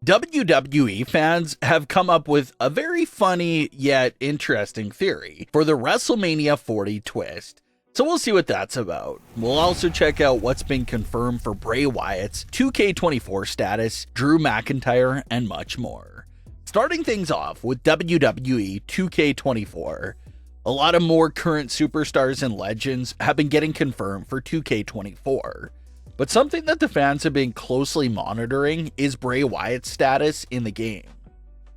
WWE fans have come up with a very funny yet interesting theory for the WrestleMania 40 twist. So we'll see what that's about. We'll also check out what's been confirmed for Bray Wyatt's 2K24 status, Drew McIntyre, and much more. Starting things off with WWE 2K24. A lot of more current superstars and legends have been getting confirmed for 2K24. But something that the fans have been closely monitoring is Bray Wyatt's status in the game.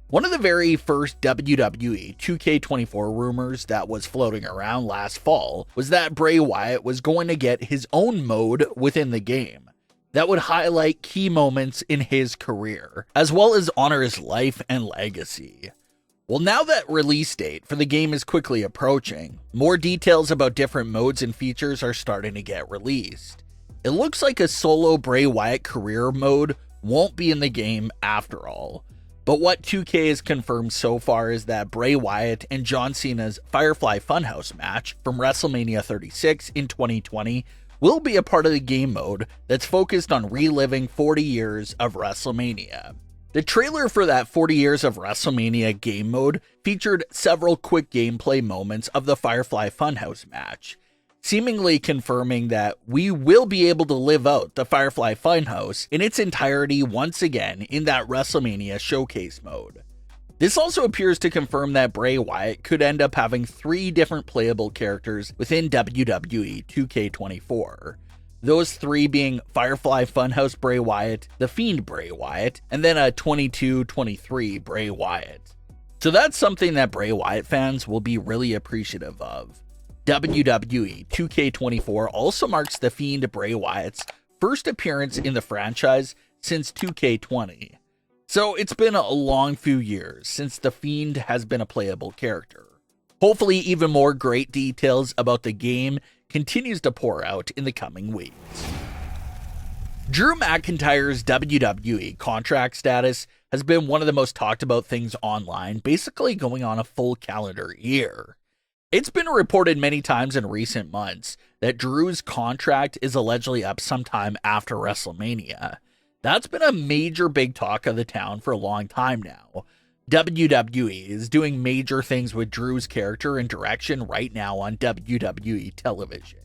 One of the very first WWE 2K24 rumors that was floating around last fall was that Bray Wyatt was going to get his own mode within the game that would highlight key moments in his career, as well as honor his life and legacy. Well, now that release date for the game is quickly approaching, more details about different modes and features are starting to get released. It looks like a solo Bray Wyatt career mode won't be in the game after all. But what 2K has confirmed so far is that Bray Wyatt and John Cena's Firefly Funhouse match from WrestleMania 36 in 2020 will be a part of the game mode that's focused on reliving 40 years of WrestleMania. The trailer for that 40 years of WrestleMania game mode featured several quick gameplay moments of the Firefly Funhouse match, seemingly confirming that we will be able to live out the Firefly Funhouse in its entirety once again in that WrestleMania showcase mode. This also appears to confirm that Bray Wyatt could end up having 3 different playable characters within WWE 2K24. Those 3 being Firefly Funhouse Bray Wyatt, The Fiend Bray Wyatt, and then a 22-23 Bray Wyatt. So that's something that Bray Wyatt fans will be really appreciative of. WWE 2K24 also marks The Fiend Bray Wyatt's first appearance in the franchise since 2K20. So it's been a long few years since The Fiend has been a playable character. Hopefully even more great details about the game continues to pour out in the coming weeks. Drew McIntyre's WWE contract status has been one of the most talked about things online, basically going on a full calendar year. It's been reported many times in recent months that Drew's contract is allegedly up sometime after WrestleMania. That's been a major big talk of the town for a long time now. WWE is doing major things with Drew's character and direction right now on WWE television.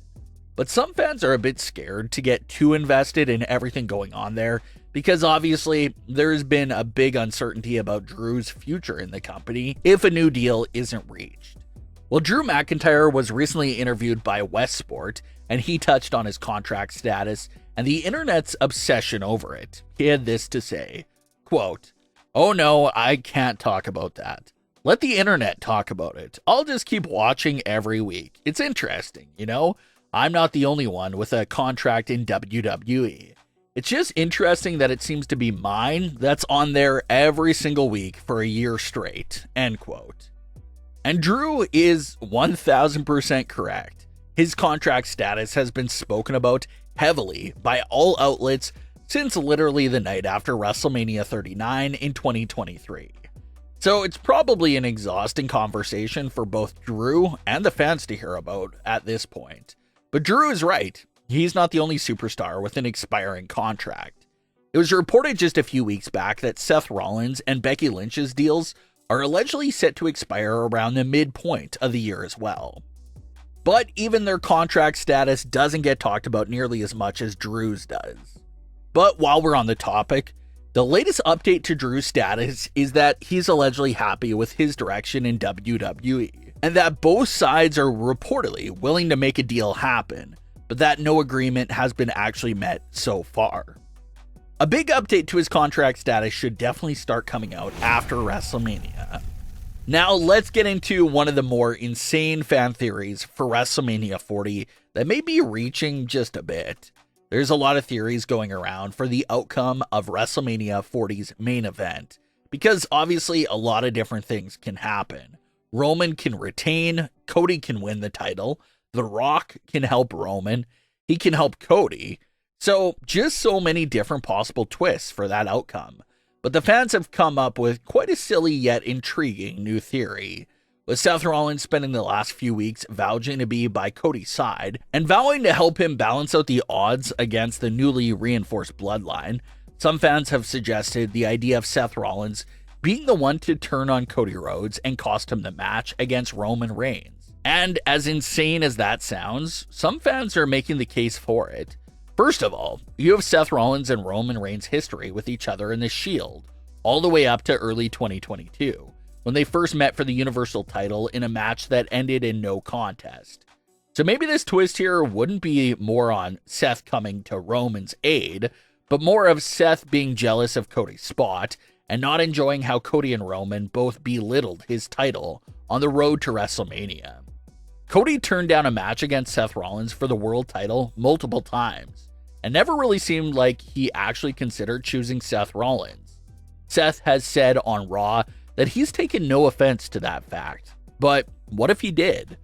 But some fans are a bit scared to get too invested in everything going on there because obviously there's been a big uncertainty about Drew's future in the company if a new deal isn't reached. Well, Drew McIntyre was recently interviewed by Westport, and he touched on his contract status and the internet's obsession over it. He had this to say, quote, "Oh no, I can't talk about that. Let the internet talk about it. I'll just keep watching every week. It's interesting, you know? I'm not the only one with a contract in WWE. It's just interesting that it seems to be mine that's on there every single week for a year straight." End quote. And Drew is 1000% correct. His contract status has been spoken about heavily by all outlets since literally the night after WrestleMania 39 in 2023. So it's probably an exhausting conversation for both Drew and the fans to hear about at this point. But Drew is right. He's not the only superstar with an expiring contract. It was reported just a few weeks back that Seth Rollins and Becky Lynch's deals are allegedly set to expire around the midpoint of the year as well. But even their contract status doesn't get talked about nearly as much as Drew's does. But while we're on the topic, the latest update to Drew's status is that he's allegedly happy with his direction in WWE, and that both sides are reportedly willing to make a deal happen, but that no agreement has been actually met so far. A big update to his contract status should definitely start coming out after WrestleMania. Now let's get into one of the more insane fan theories for WrestleMania 40 that may be reaching just a bit. There's a lot of theories going around for the outcome of WrestleMania 40's main event, because obviously a lot of different things can happen. Roman can retain, Cody can win the title, The Rock can help Roman, he can help Cody. So just so many different possible twists for that outcome. But the fans have come up with quite a silly yet intriguing new theory. with Seth Rollins spending the last few weeks vouching to be by Cody's side and vowing to help him balance out the odds against the newly reinforced Bloodline. Some fans have suggested the idea of Seth Rollins being the one to turn on Cody Rhodes and cost him the match against Roman Reigns. And as insane as that sounds, some fans are making the case for it. First of all, you have Seth Rollins and Roman Reigns' history with each other in the Shield, all the way up to early 2022, when they first met for the Universal title in a match that ended in no contest. So maybe this twist here wouldn't be more on Seth coming to Roman's aid, but more of Seth being jealous of Cody's spot and not enjoying how Cody and Roman both belittled his title on the road to WrestleMania. Cody turned down a match against Seth Rollins for the world title multiple times, and never really seemed like he actually considered choosing Seth Rollins. Seth has said on Raw that he's taken no offense to that fact, but what if he did?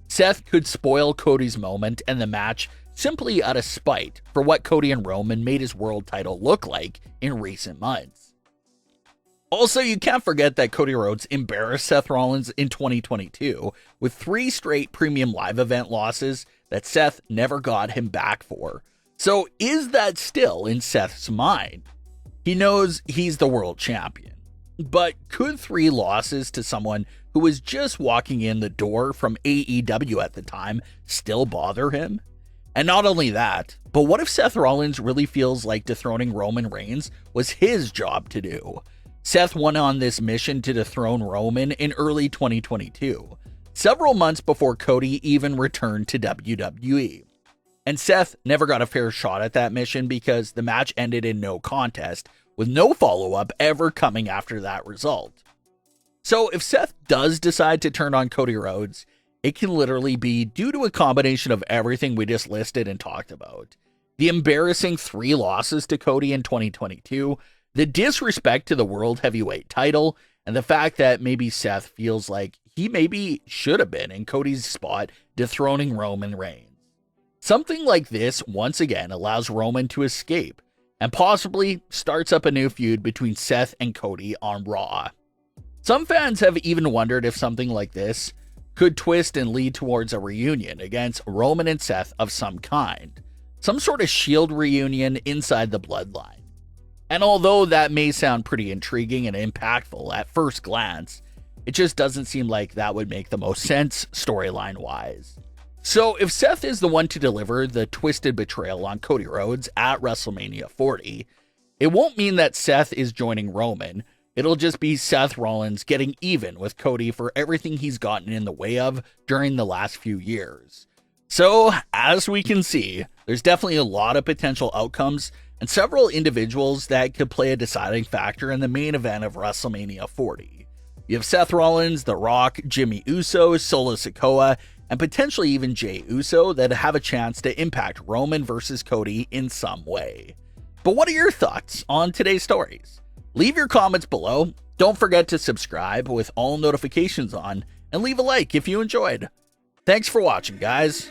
Seth could spoil Cody's moment and the match simply out of spite for what Cody and Roman made his world title look like in recent months. Also, you can't forget that Cody Rhodes embarrassed Seth Rollins in 2022 with 3 straight premium live event losses that Seth never got him back for. So is that still in Seth's mind? He knows he's the world champion. But could 3 losses to someone who was just walking in the door from AEW at the time still bother him? And not only that, but what if Seth Rollins really feels like dethroning Roman Reigns was his job to do? Seth went on this mission to dethrone Roman in early 2022, several months before Cody even returned to WWE. And Seth never got a fair shot at that mission because the match ended in no contest, with no follow-up ever coming after that result. So if Seth does decide to turn on Cody Rhodes, it can literally be due to a combination of everything we just listed and talked about. The embarrassing 3 losses to Cody in 2022, the disrespect to the World Heavyweight title, and the fact that maybe Seth feels like he maybe should have been in Cody's spot dethroning Roman Reigns. Something like this once again allows Roman to escape, and possibly starts up a new feud between Seth and Cody on Raw. Some fans have even wondered if something like this could twist and lead towards a reunion against Roman and Seth of some kind, some sort of Shield reunion inside the Bloodline. And although that may sound pretty intriguing and impactful at first glance, it just doesn't seem like that would make the most sense storyline-wise. So if Seth is the one to deliver the twisted betrayal on Cody Rhodes at WrestleMania 40, it won't mean that Seth is joining Roman. It'll just be Seth Rollins getting even with Cody for everything he's gotten in the way of during the last few years. So, as we can see, there's definitely a lot of potential outcomes and several individuals that could play a deciding factor in the main event of WrestleMania 40. You have Seth Rollins, The Rock, Jimmy Uso, Solo Sikoa, and potentially even Jey Uso that have a chance to impact Roman versus Cody in some way. But what are your thoughts on today's stories? Leave your comments below. Don't forget to subscribe with all notifications on, and leave a like if you enjoyed. Thanks for watching, guys.